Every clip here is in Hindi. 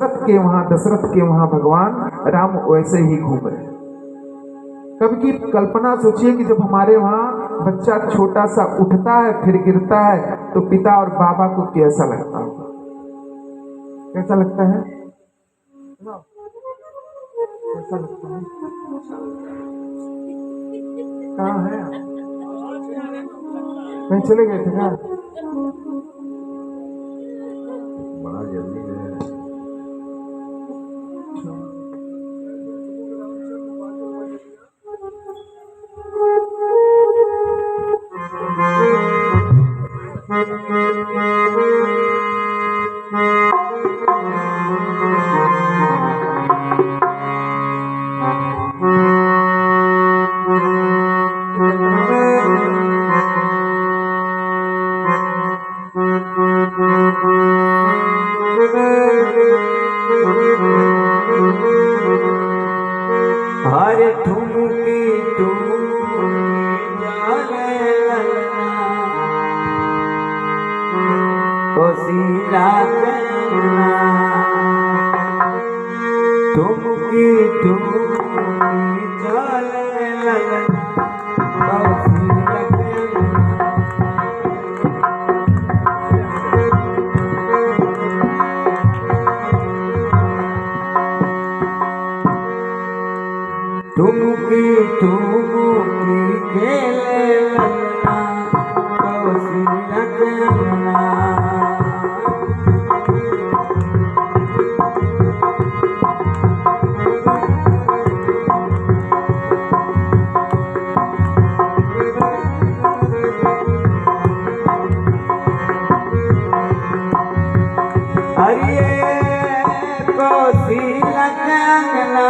दशरथ के वहां भगवान राम वैसे ही घूम रहे। कभी की कल्पना सोचिए कि जब हमारे वहां बच्चा छोटा सा उठता है फिर गिरता है तो पिता और बाबा को कैसा लगता होगा? कैसा लगता है? कैसा लगता है? कहाँ है? कहीं चले गए थे क्या? बड़ा जल्दी है। हरे ठुमकी जाने ललना कोसिला कहना ठुमकी जाने ललना कोसिला ठुमकी खेले ललना कोसिला कहना हरिये कोसिला कहना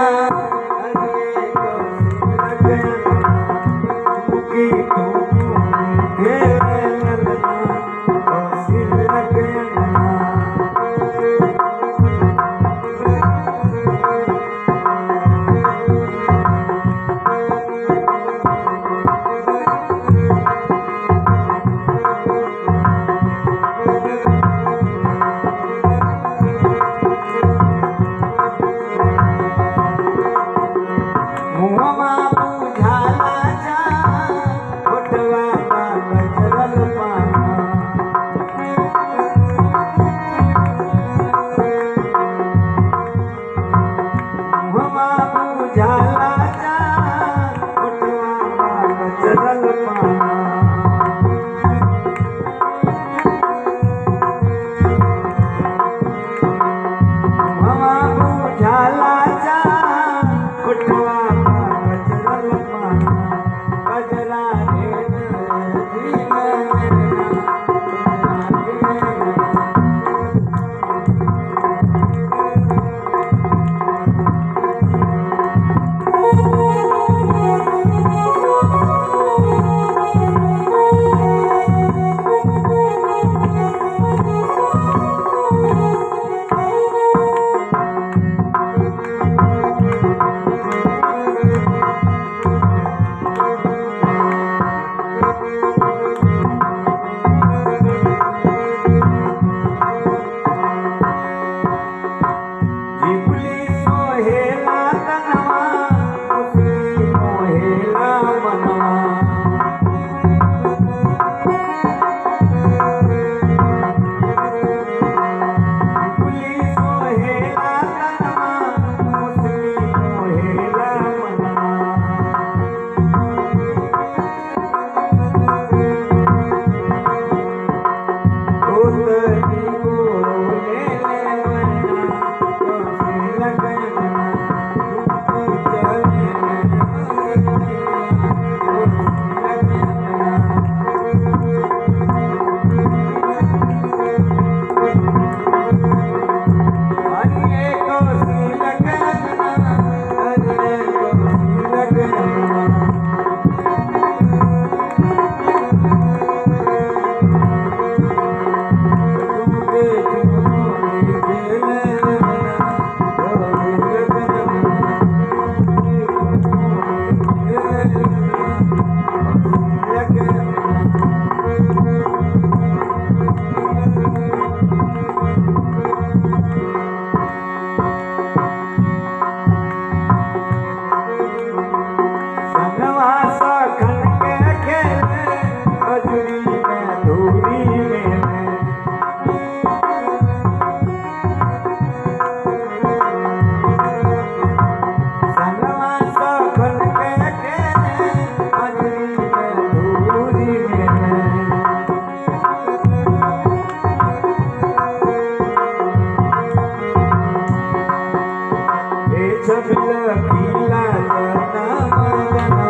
छबिला पीला जना मगना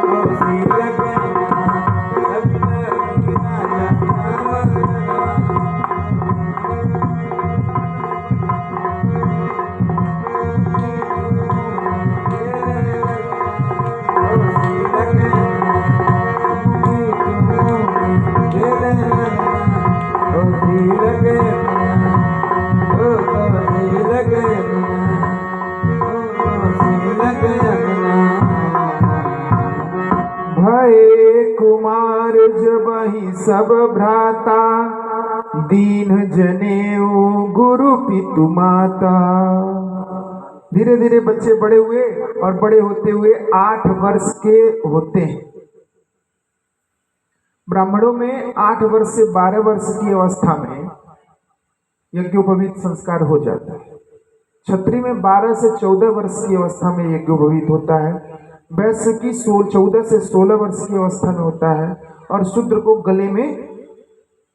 कौशिला के छबिला पीला जना मगना भये कुमार जबहि सब भ्राता दीन जनेऊ गुरु पितु माता। धीरे धीरे बच्चे बड़े हुए और बड़े होते हुए 8 वर्ष के होते हैं। ब्राह्मणों में 8 वर्ष से 12 वर्ष की अवस्था में यज्ञोपवीत संस्कार हो जाता है। क्षत्रिय में 12 से 14 वर्ष की अवस्था में यज्ञोपवीत होता है। वैश्य की 14 से 16 वर्ष की अवस्था में होता है। और शूद्र को गले में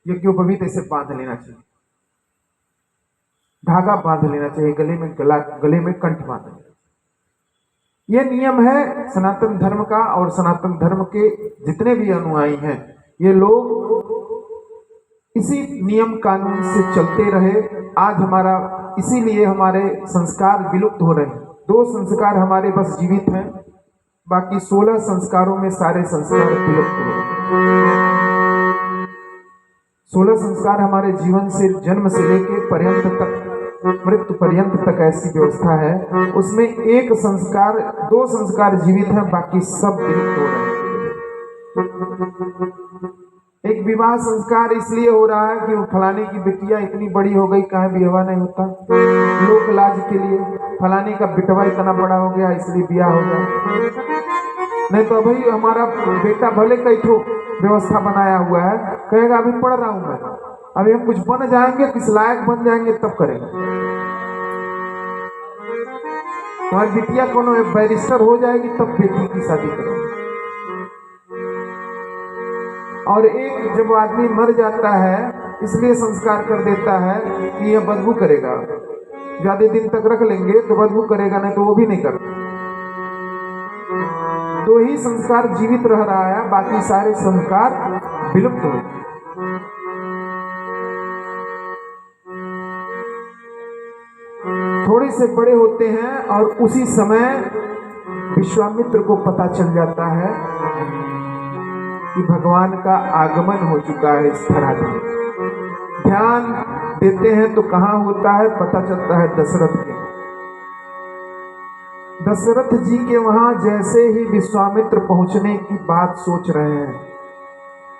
यज्ञोपवीत ऐसे बांध लेना चाहिए, धागा बांध लेना चाहिए, गले में कंठ बांध लेना। यह नियम है सनातन धर्म का। और सनातन धर्म के जितने भी अनुयायी हैं ये लोग इसी नियम कानून से चलते रहे। आज हमारा इसीलिए हमारे संस्कार विलुप्त हो रहे हैं। 2 संस्कार हमारे बस जीवित हैं, बाकी 16 संस्कारों में सारे संस्कार विलुप्त हो रहे हैं। 16 संस्कार हमारे जीवन से जन्म से लेके पर्यंत तक, मृत्यु पर्यंत तक ऐसी व्यवस्था है। उसमें 1 संस्कार 2 संस्कार जीवित हैं, बाकी सब विलुप्त हो रहे हैं। एक विवाह संस्कार इसलिए हो रहा है कि वो फलाने की बिटिया इतनी बड़ी हो गई, कहीं विवाह नहीं होता, लोक लाज के लिए। फलाने का बिटवा इतना बड़ा हो गया इसलिए ब्याह हो गया। नहीं तो भाई हमारा बेटा भले कई ठो व्यवस्था बनाया हुआ है, कहेगा अभी पढ़ रहा हूं मैं, अभी हम कुछ बन जाएंगे, किस लायक बन जाएंगे तब करेंगे। तुम्हारी बिटिया कोनो बैरिस्टर हो जाएगी तब बेटी की शादी करेंगे। और एक जब आदमी मर जाता है इसलिए संस्कार कर देता है कि यह बदबू करेगा, ज्यादा दिन तक रख लेंगे तो बदबू करेगा, नहीं तो वो भी नहीं करता। 2 ही संस्कार जीवित रह रहा है, बाकी सारे संस्कार विलुप्त हो गए। थोड़े से बड़े होते हैं और उसी समय विश्वामित्र को पता चल जाता है कि भगवान का आगमन हो चुका है इस धरातल में। ध्यान देते हैं तो कहाँ होता है, पता चलता है दशरथ के। दशरथ जी के वहां जैसे ही विश्वामित्र पहुंचने की बात सोच रहे हैं,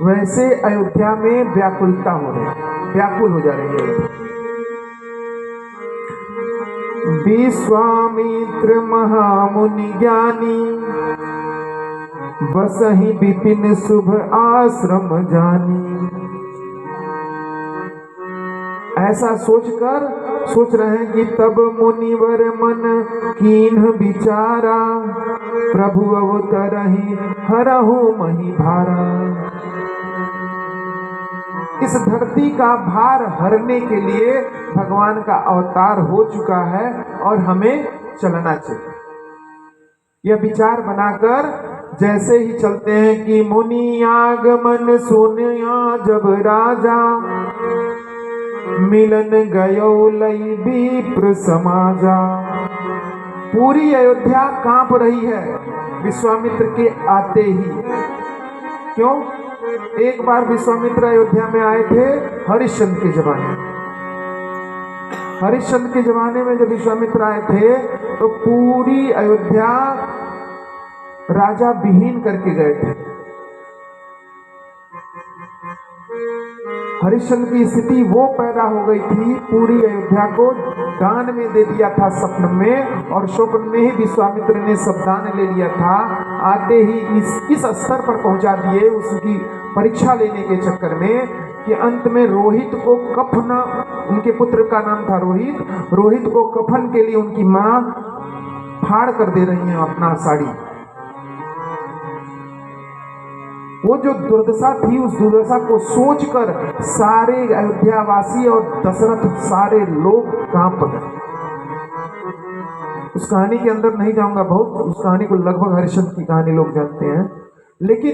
वैसे अयोध्या में व्याकुलता हो रही, व्याकुल हो जा रही है। विश्वामित्र महामुनि ज्ञानी बसहि विपिन शुभ आश्रम जानी। ऐसा सोच रहे हैं कि तब मुनिवर मन कीन्ह विचारा, प्रभु अवतरहि हरहु मही भारा। इस धरती का भार हरने के लिए भगवान का अवतार हो चुका है और हमें चलना चाहिए। यह विचार बनाकर जैसे ही चलते हैं कि मुनि आगमन सुनिया जब राजा, मिलन गयो लई विप्र समाजा। पूरी अयोध्या कांप रही है विश्वामित्र के आते ही। क्यों? एक बार विश्वामित्र अयोध्या में आए थे हरिश्चंद्र के जमाने में। हरिश्चंद्र के जमाने में जब विश्वामित्र आए थे तो पूरी अयोध्या राजा विहीन करके गए थे। हरिश्चंद्र की स्थिति वो पैदा हो गई थी, पूरी अयोध्या को दान में दे दिया था स्वप्न में, और स्वप्न में ही विश्वामित्र ने सब दान ले लिया था। आते ही इस स्तर पर पहुंचा दिए उसकी परीक्षा लेने के चक्कर में कि अंत में रोहित को कफन, उनके पुत्र का नाम था रोहित, रोहित को कफन के लिए उनकी मां फाड़ कर दे रही है अपना साड़ी। वो जो दुर्दशा थी उस दुर्दशा को सोचकर सारे अयोध्यावासी और दशरथ सारे लोग कांप गए। उस कहानी के अंदर नहीं जाऊंगा, बहुत उस कहानी को लगभग हरिश्चंद्र की कहानी लोग जानते हैं, लेकिन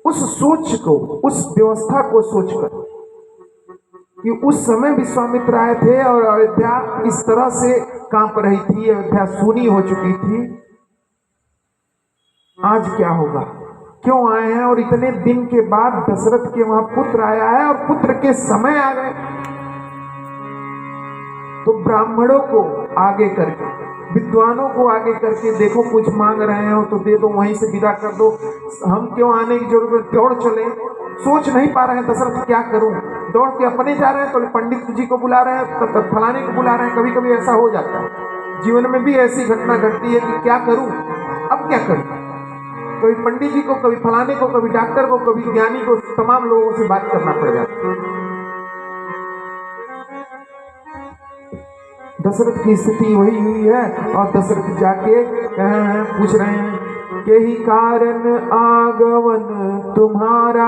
उस सोच को, उस व्यवस्था को सोचकर कि उस समय विश्वामित्र आए थे और अयोध्या इस तरह से कांप रही थी, अयोध्या सूनी हो चुकी थी, आज क्या होगा, क्यों आए हैं, और इतने दिन के बाद दशरथ के वहां पुत्र आया है और पुत्र के समय आ गए। तो ब्राह्मणों को आगे करके, विद्वानों को आगे करके, देखो कुछ मांग रहे हो तो दे दो, वहीं से विदा कर दो, हम क्यों आने की जरूरत, दौड़ चले। सोच नहीं पा रहे हैं दशरथ क्या करूं, दौड़ के अपने जा रहे हैं तो पंडित जी को बुला रहे हैं, तो फलाने को बुला रहे हैं। कभी कभी ऐसा हो जाता है, जीवन में भी ऐसी घटना घटती है कि क्या करूं, अब क्या करूं, कभी पंडित जी को, कभी फलाने को, कभी डॉक्टर को, कभी ज्ञानी को, तमाम लोगों से बात करना पड़ जाता है। दशरथ की स्थिति वही हुई है। और दशरथ जाके पूछ रहे हैं, के ही कारण आगमन तुम्हारा,